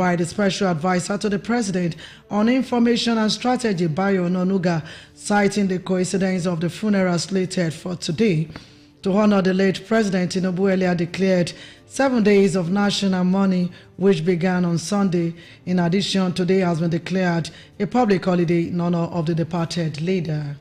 by the Special Advisor to the President on Information and Strategy, Bayo Ononuga, citing the coincidence of the funeral slated for today. To honor the late President, Tinubu earlier declared 7 days of national mourning, which began on Sunday. In addition, today has been declared a public holiday in honor of the departed leader.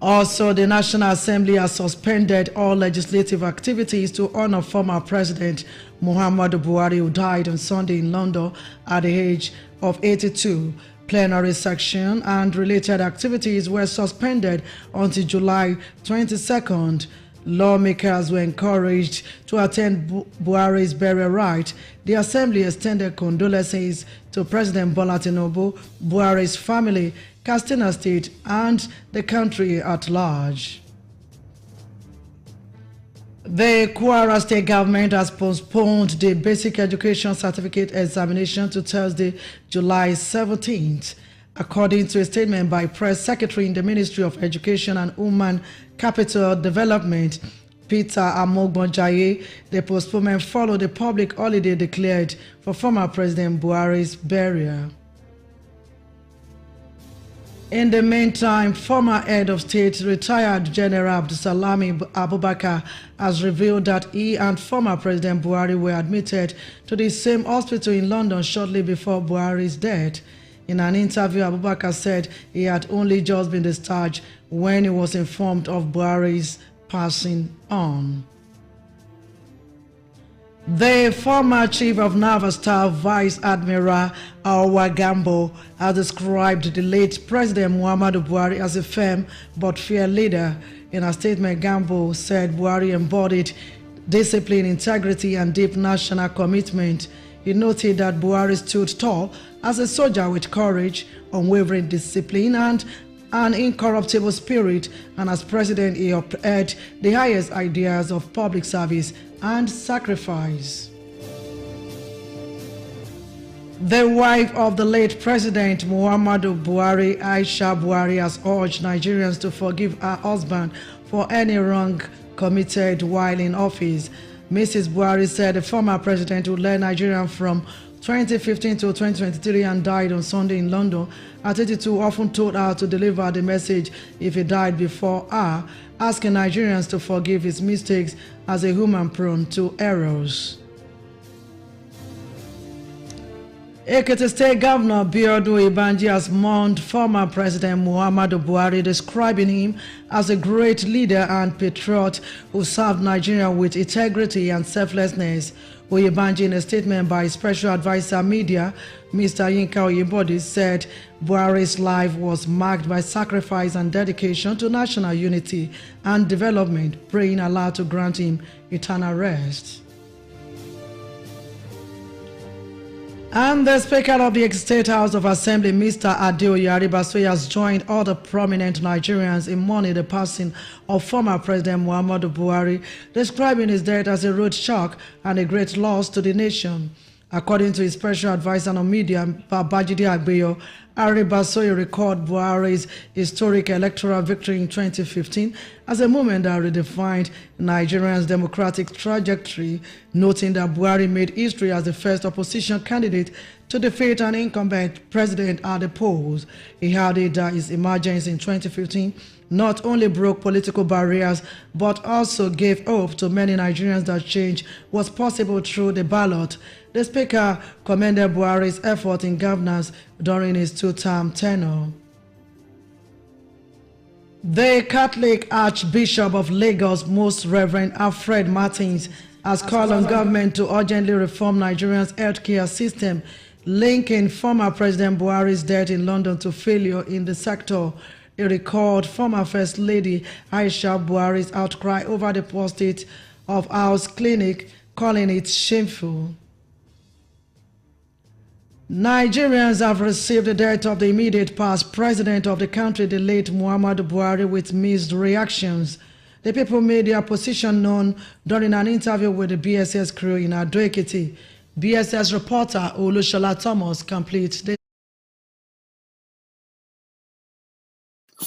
Also, the National Assembly has suspended all legislative activities to honor former President Muhammadu Buhari, who died on Sunday in London at the age of 82. Plenary section and related activities were suspended until July 22nd. Lawmakers were encouraged to attend Buhari's burial rite. The Assembly extended condolences to President Bola Tinubu, Buhari's family, Katsina State, and the country at large. The Kwara State government has postponed the Basic Education Certificate examination to Thursday, July 17th. According to a statement by Press Secretary in the Ministry of Education and Human Capital Development, Peter Amogbonjaye, the postponement followed a public holiday declared for former President Buhari's burial. In the meantime, former head of state, retired General Abdusalami Abubakar, has revealed that he and former President Buhari were admitted to the same hospital in London shortly before Buhari's death. In an interview, Abubakar said he had only just been discharged when he was informed of Buhari's passing on. The former Chief of Naval Staff, Vice Admiral Awa Gambo, has described the late President Muhammadu Buhari as a firm but fair leader. In a statement, Gambo said Buhari embodied discipline, integrity, and deep national commitment. He noted that Buhari stood tall as a soldier with courage, unwavering discipline, and an incorruptible spirit, and as president he upheld the highest ideas of public service and sacrifice. The wife of the late President Muhammadu Buhari, Aisha Buhari, has urged Nigerians to forgive her husband for any wrong committed while in office. Mrs. Buhari said the former president who led Nigeria from 2015 to 2023 and died on Sunday in London at 82 often told her to deliver the message if he died before her, asking Nigerians to forgive his mistakes as a human prone to errors. Ekiti State Governor Biodun Ibanji has mourned former President Muhammadu Buhari, describing him as a great leader and patriot who served Nigeria with integrity and selflessness. Ibanji, in a statement by Special Advisor Media, Mr. Yinka Oyebode, said Buhari's life was marked by sacrifice and dedication to national unity and development, praying Allah to grant him eternal rest. And the Speaker of the State House of Assembly, Mr. Adeoye Aribasoye, has joined other prominent Nigerians in mourning the passing of former President Muhammadu Buhari, describing his death as a road shock and a great loss to the nation. According to his special advisor on media, Babajide Agbeyo, Aribasoye recalled Buhari's historic electoral victory in 2015 as a moment that redefined Nigeria's democratic trajectory, noting that Buhari made history as the first opposition candidate to defeat an incumbent president at the polls. He added that his emergence in 2015 not only broke political barriers, but also gave hope to many Nigerians that change was possible through the ballot. The Speaker commended Buhari's effort in governance during his two-term tenure. The Catholic Archbishop of Lagos, Most Reverend Alfred Martins, has called on government to urgently reform Nigeria's healthcare system, linking former President Buhari's death in London to failure in the sector. He recalled former First Lady Aisha Buhari's outcry over the prostate of House Clinic, calling it shameful. Nigerians have received the death of the immediate past president of the country, the late Muhammadu Buhari, with mixed reactions. The people made their position known during an interview with the BSS crew in Ekiti. BSS reporter Olushola Thomas completes this.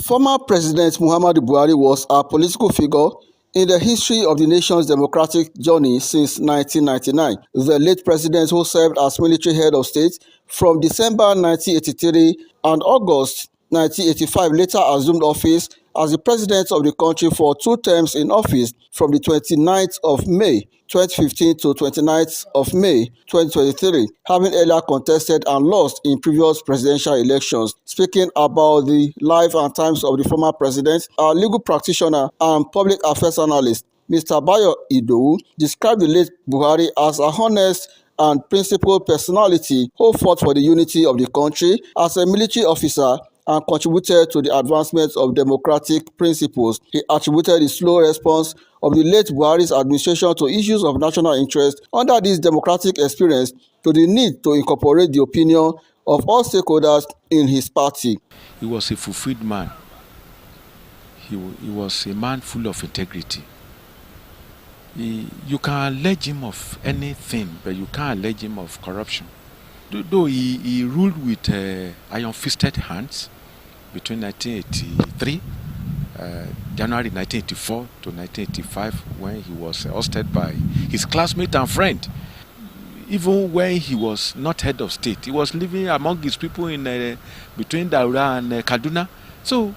Former President Muhammadu Buhari was a political figure In the history of the nation's democratic journey since 1999, the late president, who served as military head of state from December 1983 and August 1985, later assumed office as the president of the country for 2 terms in office from the 29th of May 2015 to 29th of May 2023, having earlier contested and lost in previous presidential elections. Speaking about the life and times of the former president, our legal practitioner and public affairs analyst, Mr. Bayo Idowu, described the late Buhari as a honest and principled personality who fought for the unity of the country as a military officer and contributed to the advancement of democratic principles. He attributed the slow response of the late Buhari's administration to issues of national interest under this democratic experience to the need to incorporate the opinion of all stakeholders in his party. He was a fulfilled man. He was a man full of integrity. You can allege him of anything, but you can't allege him of corruption. Though he ruled with iron-fisted hands between 1983, January 1984 to 1985, when he was ousted by his classmate and friend. Even when he was not head of state, he was living among his people in between Daura and Kaduna. So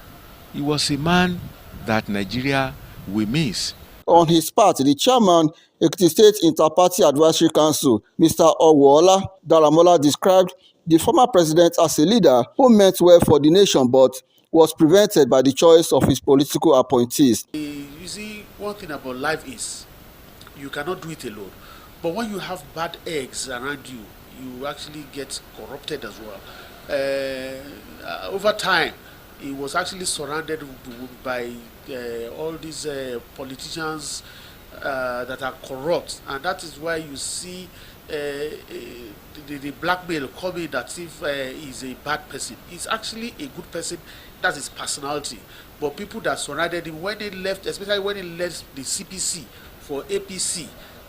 he was a man that Nigeria will miss. On his part, the chairman, Ekiti State Inter-Party Advisory Council, Mr. Owola Daramola, described the former president as a leader who meant well for the nation but was prevented by the choice of his political appointees. You see, one thing about life is you cannot do it alone. But when you have bad eggs around you, you actually get corrupted as well. Over time, he was actually surrounded by all these politicians that are corrupt, and that is why you see the blackmail coming that if he's a bad person. He's actually a good person. That's his personality. But people that surrounded him, when they left, especially when he left the CPC for APC,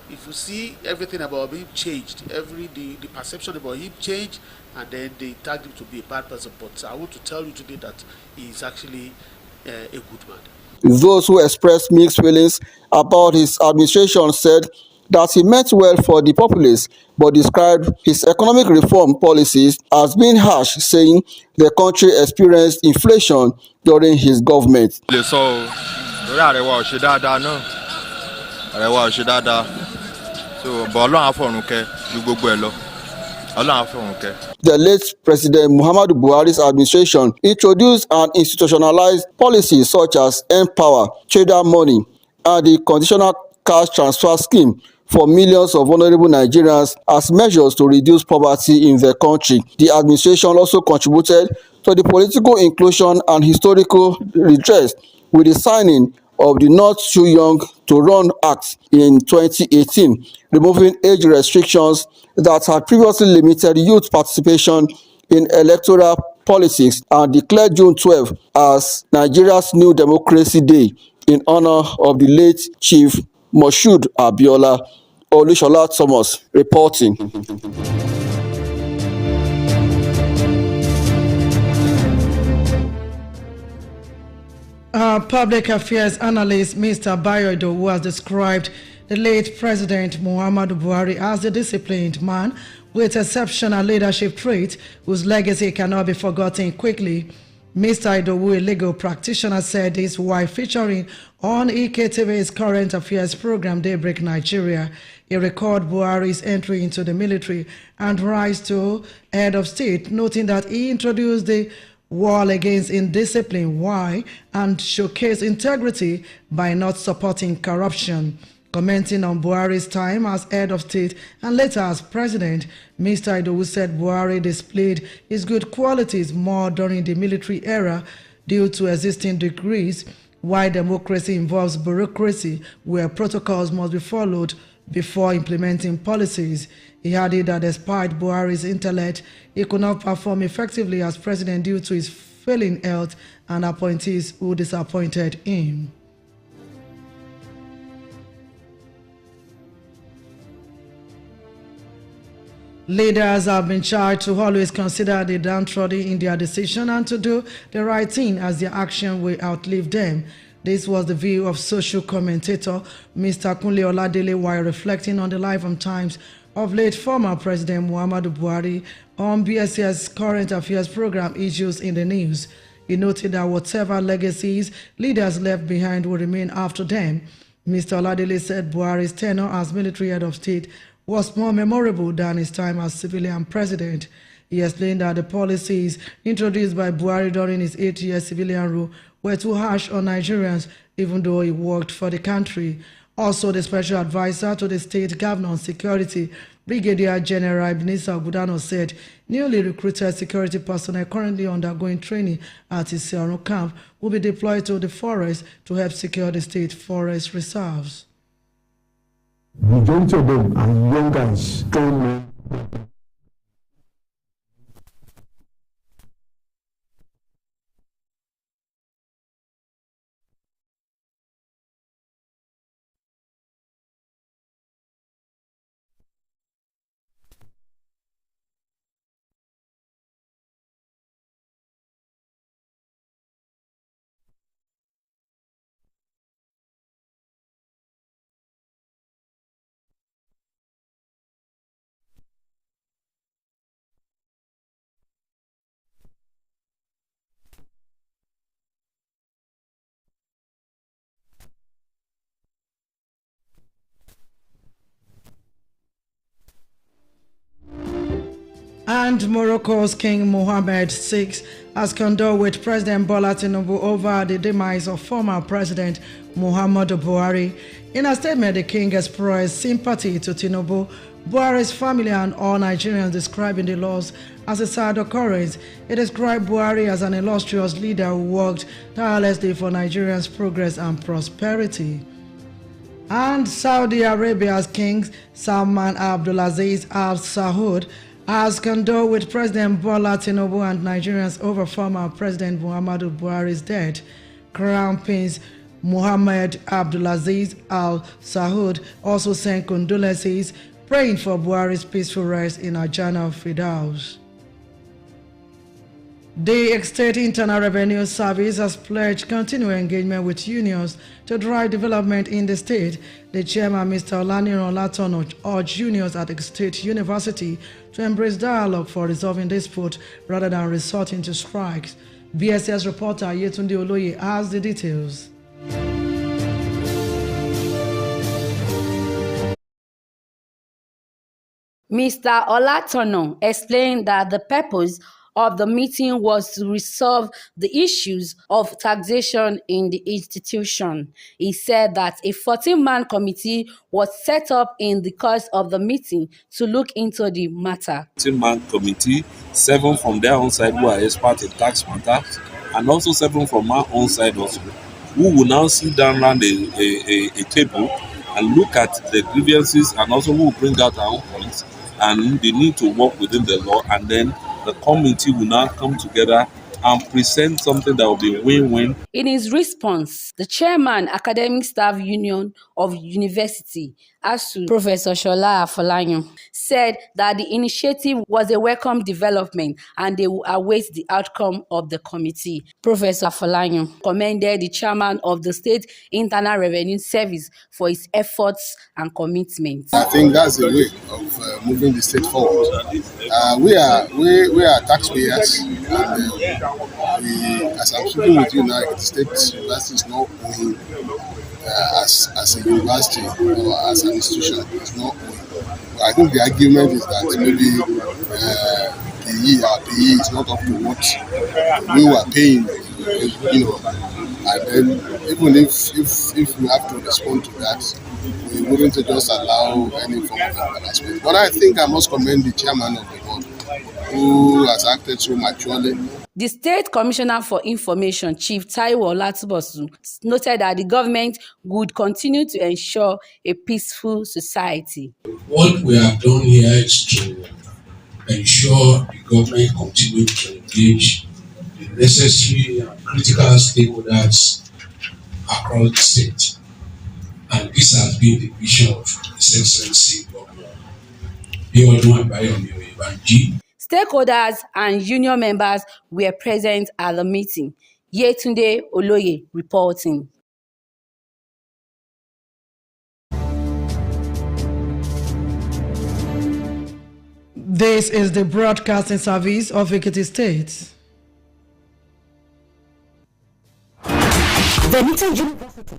if you see everything about him changed, the perception about him changed, and then they tagged him to be a bad person. But I want to tell you today that he is actually a good man. Those who expressed mixed feelings about his administration said that he meant well for the populace, but described his economic reform policies as being harsh, saying the country experienced inflation during his government. The late President Muhammadu Buhari's administration introduced and institutionalized policies such as Empower, Trader Money, and the Conditional Cash Transfer Scheme for millions of vulnerable Nigerians as measures to reduce poverty in the country. The administration also contributed to the political inclusion and historical redress with the signing of the Not Too Young to Run Act in 2018, removing age restrictions that had previously limited youth participation in electoral politics, and declared June 12 as Nigeria's New Democracy Day in honor of the late Chief Moshood Abiola. Olushola Thomas reporting. Public affairs analyst Mr. Bayo Idowu has described the late President Muhammadu Buhari as a disciplined man with exceptional leadership traits whose legacy cannot be forgotten quickly. Mr. Idowu, a legal practitioner, said this while featuring on EKTV's current affairs program Daybreak Nigeria. He recalled Buhari's entry into the military and rise to head of state, noting that he introduced the war against indiscipline, why, and showcase integrity by not supporting corruption. Commenting on Buhari's time as head of state and later as president, Mr. Idowu said Buhari displayed his good qualities more during the military era due to existing degrees, while democracy involves bureaucracy where protocols must be followed before implementing policies. He added that despite Buhari's intellect, he could not perform effectively as president due to his failing health and appointees who disappointed him. Leaders have been charged to always consider the downtrodden in their decision and to do the right thing as their action will outlive them. This was the view of social commentator Mr. Kunle Oladele while reflecting on the life and times of late former President Muhammadu Buhari on BSC's current affairs program Issues in the News. He noted that whatever legacies leaders left behind will remain after them. Mr. Oladele said Buhari's tenure as military head of state was more memorable than his time as civilian president. He explained that the policies introduced by Buhari during his 8-year civilian rule were too harsh on Nigerians, even though he worked for the country. Also, the special advisor to the state governor on security, Brigadier General Ebenezer Ogudano, said newly recruited security personnel currently undergoing training at his Isiaru camp will be deployed to the forest to help secure the state forest reserves. Majority of them are young and strong men. And Morocco's King Mohammed VI has condoled with President Bola Tinubu over the demise of former President Muhammadu Buhari. In a statement, the king expressed sympathy to Tinubu, Buhari's family, and all Nigerians, describing the loss as a sad occurrence. He described Buhari as an illustrious leader who worked tirelessly for Nigerians' progress and prosperity. And Saudi Arabia's King Salman Abdulaziz Al Saud has condoled with President Bola Tinubu and Nigerians over former President Muhammadu Buhari's death. Crown Prince Mohammed Abdulaziz Al Saud also sent condolences, praying for Buhari's peaceful rest in Ajana Firdaus. The State Internal Revenue Service has pledged continued engagement with unions to drive development in the state. The chairman, Mr. Olaniran Latono, urged unions at the State University to embrace dialogue for resolving disputes rather than resorting to strikes. BSS reporter Yetunde Oloye has the details. Mr. Olatono explained that the purpose of the meeting was to resolve the issues of taxation in the institution. He said that a 14-man committee was set up in the course of the meeting to look into the matter. 14-man committee, 7 from their own side who are experts in tax matters, and also 7 from our own side also, who will now sit down around a table and look at the grievances, and also who will bring out our own points, and they need to work within the law, and then the committee will now come together and present something that will be win-win. In his response, the chairman, Academic Staff Union of University, ASU, Professor Shola Afolayan, said that the initiative was a welcome development and they will await the outcome of the committee. Professor Afolayan commended the chairman of the State Internal Revenue Service for his efforts and commitment. I think that's the way of moving the state forward. We are taxpayers, and as I'm speaking with you now, the state university is not owing as a university or as an institution. It's not owing. But I think the argument is that maybe our PE is not up to what we were paying, and then even if we have to respond to that, we wouldn't just allow any form of embarrassment. But I think I must commend the chairman of the board, who has acted so maturely. The State Commissioner for Information, Chief Taiwo Olatubosun, noted that the government would continue to ensure a peaceful society. What we have done here is to ensure the government continues to engage the necessary and critical stakeholders across the state. And this has been the vision of His Excellency Governor Biodun Abayomi Oyebanji. Stakeholders and union members were present at the meeting. Yetunde Oloye reporting. This is the broadcasting service of Ekiti State. Venita University.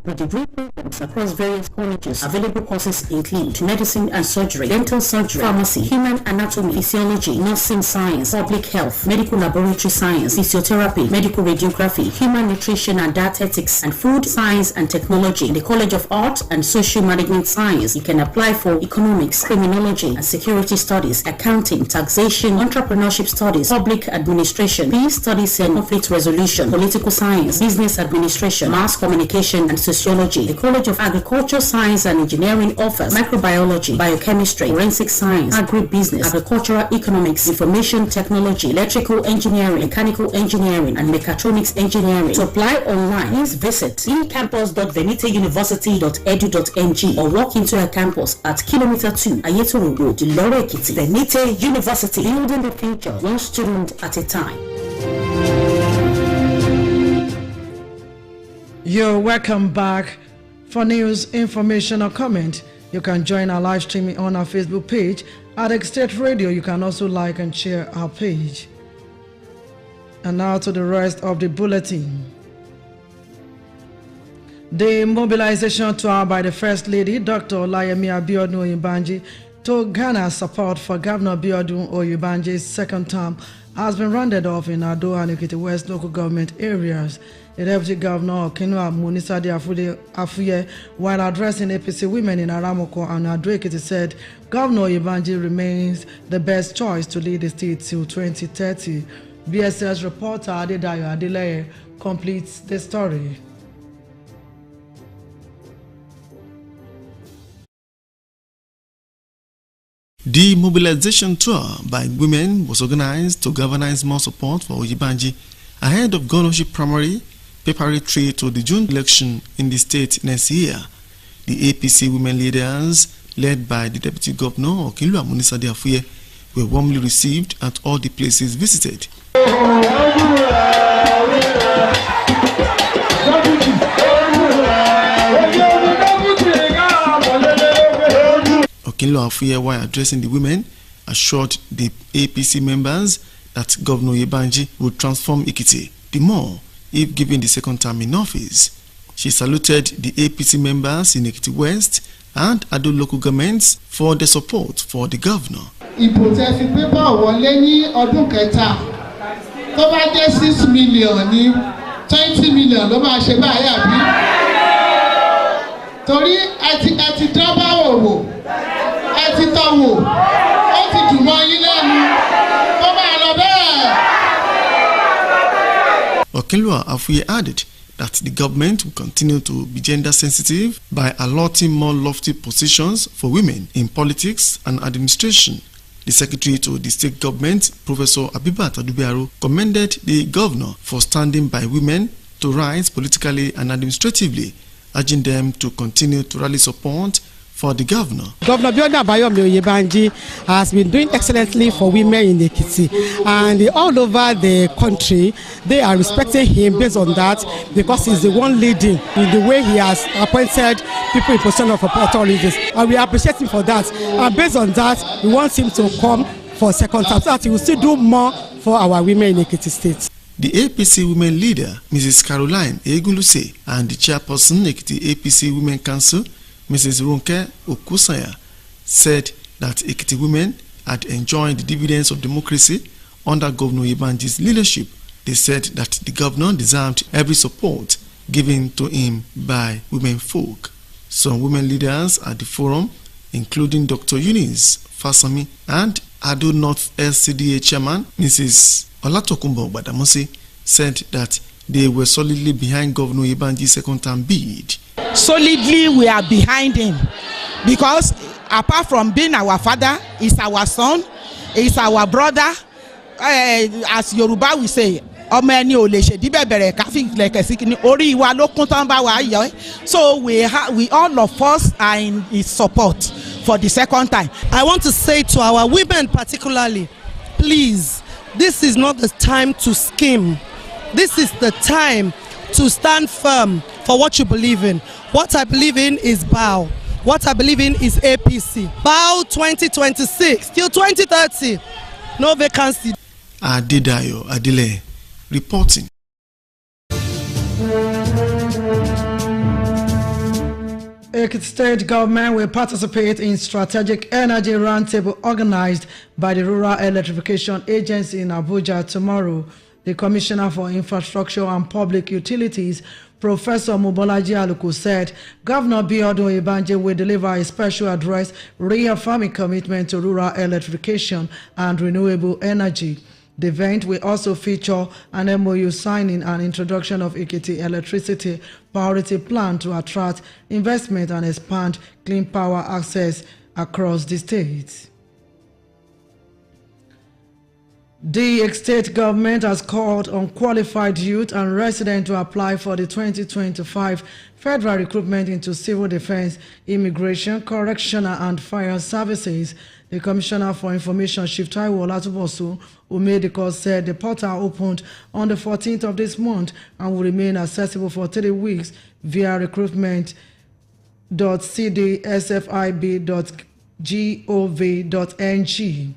For degree programs across various colleges. Available courses include medicine and surgery, dental surgery, pharmacy, human anatomy, physiology, nursing science, public health, medical laboratory science, physiotherapy, medical radiography, human nutrition and dietetics, and food science and technology. In the College of Art and Social Management Science, you can apply for economics, criminology and security studies, accounting, taxation, entrepreneurship studies, public administration, peace studies and conflict resolution, political science, business administration, mass communication and sociology. The College of Agriculture, Science and Engineering offers microbiology, biochemistry, forensic science, agribusiness, agricultural economics, information technology, electrical engineering, mechanical engineering, and mechatronics engineering. To apply online, please visit ecampus.veniteuniversity.edu.ng or walk into our campus at Kilometer 2, Ayetoro Road, Iloro Ekiti. Venite University, building the future, one student at a time. You're welcome back. For news, information, or comment, you can join our live streaming on our Facebook page at Ekiti State Radio. You can also like and share our page. And now to the rest of the bulletin. The mobilization tour by the First Lady, Dr. Olayemi Abiodun Oyinbanji, to garner support for Governor Abiodun Oyinbanji's second term has been rounded off in Ado and Ekiti West local government areas. The Deputy Governor Okinua Munisadi Afuye, while addressing APC women in Aramoko and Ado Ekiti, said Governor Oyinbanji remains the best choice to lead the state till 2030. BSS reporter Adedayo Adeleye completes the story. The mobilization tour by women was organized to galvanize more support for Oyinbanji ahead of governorship primary preparatory to the June election in the state next year. The APC women leaders, led by the Deputy Governor Okinua Munisadi Afuye, were warmly received at all the places visited. Okinua Afuye, while addressing the women, assured the APC members that Governor Oyinbanji would transform Ekiti the more if given the second term in office. She saluted the APC members in Ekiti West and Ado local governments for the support for the governor. Ìbò tẹ́ fi pépà wọlé ní ọdún kẹta tó bá jẹ́ 6 million ní 20 million ló máa ṣe báyìí àbí? Torí ẹ ti dánbà wò ẹ ti tọ́ wò ó ti dùn mọ́ yín lẹ́nu tó máa lọ bẹ́ẹ̀. Okinua Afuye added that the government will continue to be gender sensitive by allotting more lofty positions for women in politics and administration. The secretary to the state government, Professor Abibat Adubiaro, commended the governor for standing by women to rise politically and administratively, urging them to continue to rally support for the governor. Governor Abiodun Oyinbanji has been doing excellently for women in Ekiti, and all over the country they are respecting him based on that, because he's the one leading in the way he has appointed people in position of authorities, and we appreciate him for that. And based on that, we want him to come for second term so that he will still do more for our women in Ekiti State. The APC women leader, Mrs. Caroline Egunluse, and the chairperson Ekiti APC Women Council, Mrs. Ronke Okusanya, said that Ekiti women had enjoyed the dividends of democracy under Governor Oyinbanji's leadership. They said that the governor deserved every support given to him by women folk. Some women leaders at the forum, including Dr. Eunice Fasami and Ado North LCDA chairman, Mrs. Olatokunbo Badamosi, said that they were solidly behind Governor Oyinbanji's second term bid. Solidly, we are behind him, because apart from being our father, he's our son, he's our brother. As Yoruba we say, so we all of us are in his support for the second time. I want to say to our women particularly, please, this is not the time to scheme. This is the time to stand firm for what you believe in. What I believe in is BOW. What I believe in is APC. BOW 2026 till 2030. No vacancy. Adedayo Adile reporting. Ekiti State government will participate in strategic energy roundtable organized by the Rural Electrification Agency in Abuja tomorrow. The Commissioner for Infrastructure and Public Utilities, Professor Mobolaji Aluko, said Governor Biodun Ibanje will deliver a special address reaffirming commitment to rural electrification and renewable energy. The event will also feature an MOU signing and introduction of Ekiti Electricity Priority Plan to attract investment and expand clean power access across the state. The state government has called on qualified youth and residents to apply for the 2025 federal recruitment into civil defense, immigration, correctional, and fire services. The Commissioner for Information, Chief Taiwo Olatubosu, who made the call, said the portal opened on the 14th of this month and will remain accessible for 3 weeks via recruitment.cdsfib.gov.ng.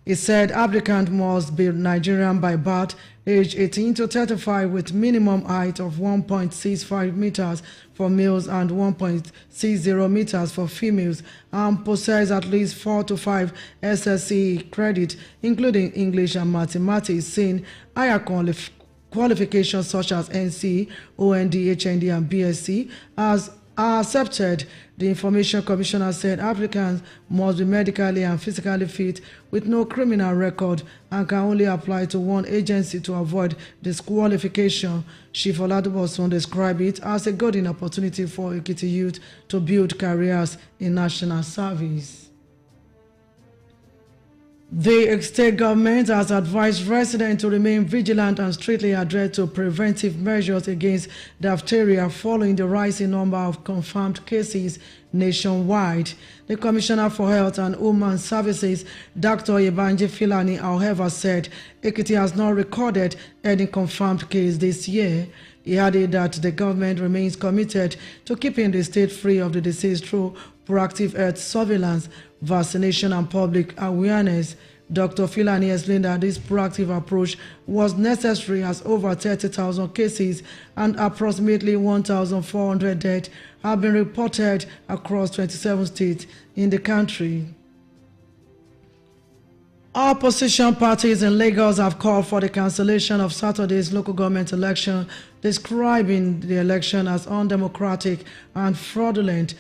He said applicant must be Nigerian by birth, age 18 to 35, with minimum height of 1.65 meters for males and 1.60 meters for females, and possess at least 4 to 5 SSCE credit, including English and mathematics, seeing higher qualifications such as NC, OND, HND, and BSc as are accepted. The Information Commissioner said applicants must be medically and physically fit with no criminal record and can only apply to one agency to avoid disqualification. Chief Olatubosun described it as a golden opportunity for Ekiti youth to build careers in national service. The state government has advised residents to remain vigilant and strictly adhere to preventive measures against diphtheria following the rising number of confirmed cases nationwide. The Commissioner for Health and Human Services, Dr. Ibanje Filani, however, said Ekiti has not recorded any confirmed case this year. He added that the government remains committed to keeping the state free of the disease through proactive health surveillance, vaccination, and public awareness. Dr. Filani explained that this proactive approach was necessary as over 30,000 cases and approximately 1,400 deaths have been reported across 27 states in the country. Opposition parties in Lagos have called for the cancellation of Saturday's local government election, describing the election as undemocratic and fraudulent.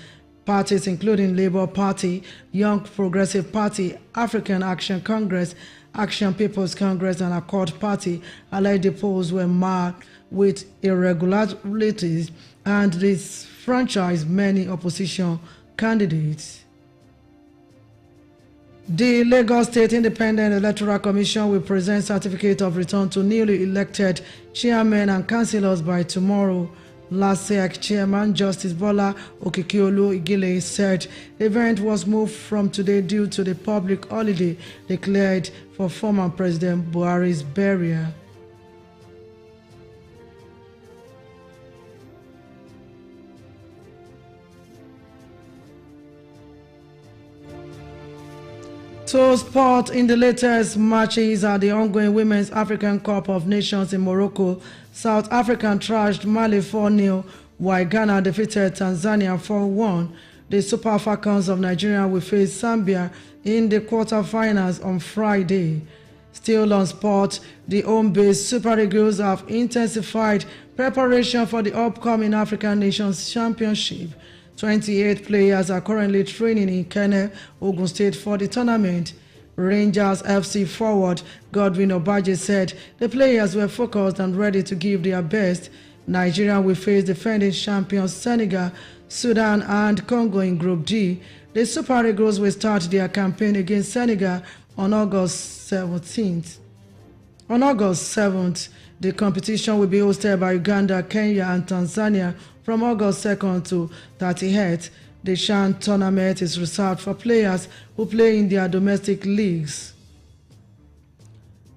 Parties including Labour Party, Young Progressive Party, African Action Congress, Action People's Congress, and Accord Party alleged the polls were marked with irregularities and disfranchised many opposition candidates. The Lagos State Independent Electoral Commission will present certificate of return to newly elected chairmen and councillors by tomorrow. LASEC Chairman Justice Bola Okikiolu Igile said the event was moved from today due to the public holiday declared for former President Buhari's burial. To sport in the latest matches at the ongoing Women's African Cup of Nations in Morocco, South Africa thrashed Mali 4-0, while Ghana defeated Tanzania 4-1. The Super Falcons of Nigeria will face Zambia in the quarterfinals on Friday. Still on sport, the home-based Super Eagles have intensified preparation for the upcoming African Nations Championship. 28 players are currently training in Kene, Ogun State for the tournament. Rangers FC forward Godwin Obaje said the players were focused and ready to give their best. Nigeria will face defending champions Senegal, Sudan, and Congo in Group D. The Super Eagles will start their campaign against Senegal on August 17th. On August 7th, the competition will be hosted by Uganda, Kenya, and Tanzania from August 2nd to 30th. The CHAN tournament is reserved for players who play in their domestic leagues.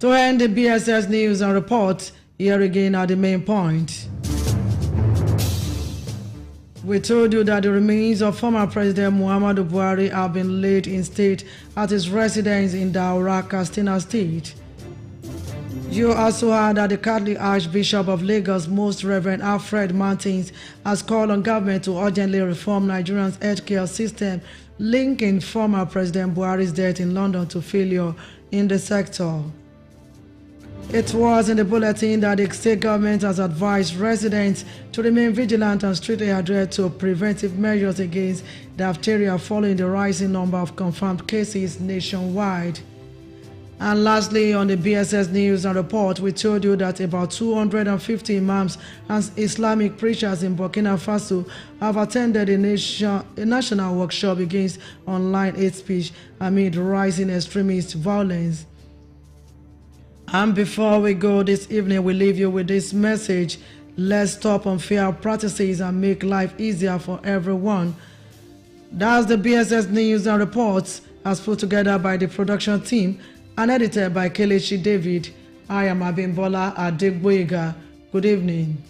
To end the BSS news and report, here again are the main points. We told you that the remains of former President Muhammadu Buhari have been laid in state at his residence in Daura, Katsina State. You also heard that the Catholic Archbishop of Lagos, Most Reverend Alfred Martins, has called on government to urgently reform Nigeria's healthcare system, linking former President Buhari's death in London to failure in the sector. It was in the bulletin that the state government has advised residents to remain vigilant and strictly adhere to preventive measures against diphtheria following the rising number of confirmed cases nationwide. And lastly, on the BSS News and Report, we told you that about 250 imams and Islamic preachers in Burkina Faso have attended a national workshop against online hate speech amid rising extremist violence. And before we go this evening, we leave you with this message: let's stop unfair practices and make life easier for everyone. That's the BSS News and Reports, as put together by the production team and edited by Kelechi David. I am Abimbola Adegboyega. Good evening.